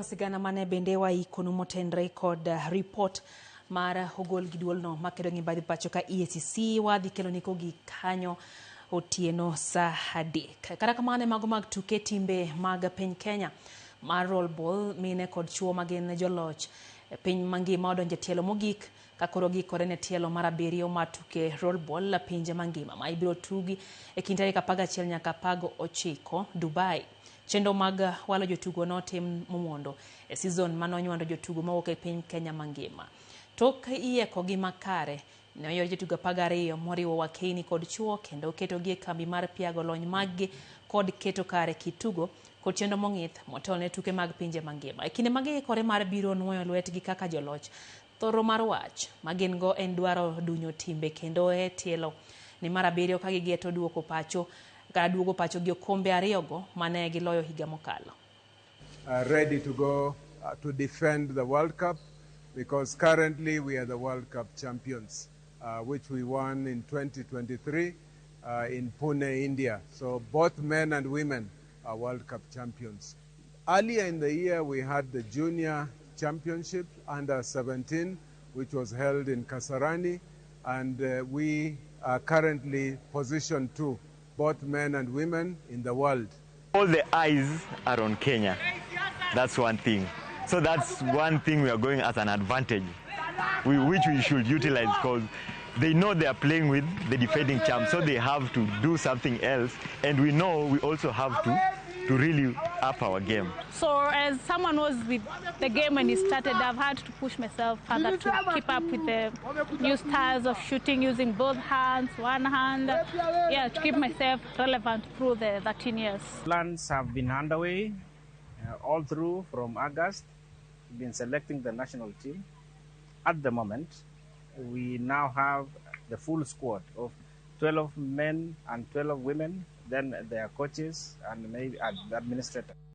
sigana mane bende waikonu motenre kod report mar ogol gi duolno makedo gi mibadhi pacho ka EACC wadhi kelo niko gi kanyo otieno sa adek. Kata kamano mago mag tuke timbe mag piny Kenya mar rollboll mine kod chuo magin joloch piny mangima odonje tielo mogik ka koro gikorene tielo mar 7 mar tuke rollboll pinje mangima ma ibiro tugi e kind tarik 11 nyaka 19 Dubai. Chendo mag walo jotugo notim momondo e season manonywando jotugo mawuok e piny Kenya mangima. Tok ieko gi makare ne oyo jotugo 12 moriwo Wakeni kod chuo kendo keto gi e kambi mar piago lony maggi kod keto kare kitugo kod chendo mong'ith motelo tuke mag pinje mangima. E kinde magikore mar biro nuoyo lwetgi kaka joloch, thoro mar wach magin go en dwaro dunyo timbe kendo e tielo ni mar 7 ka gigeto duogo pacho gi okombe 2 go mane giloyo higa mokalo. Ready to go to defend the World Cup because currently we are the World Cup champions, which we won in 2023 in Pune, India. So both men and women are World Cup champions. Earlier in the year, we had the Junior Championship under 17, which was held in Kasarani, and we are currently position 2, both men and women in the world. All the eyes are on Kenya. That's one thing. So that's one thing we are going as an advantage, which we should utilize because they know they are playing with the defending champ, so they have to do something else. And we know we also have to really up our game. So as someone who was with the game when it started, I've had to push myself further to keep up with the new styles of shooting using both hands, one hand, to keep myself relevant through the 13 years. Plans have been underway all through from August. We've been selecting the national team. At the moment, we now have the full squad of 12 men and 12 women, then their coaches and maybe administrators.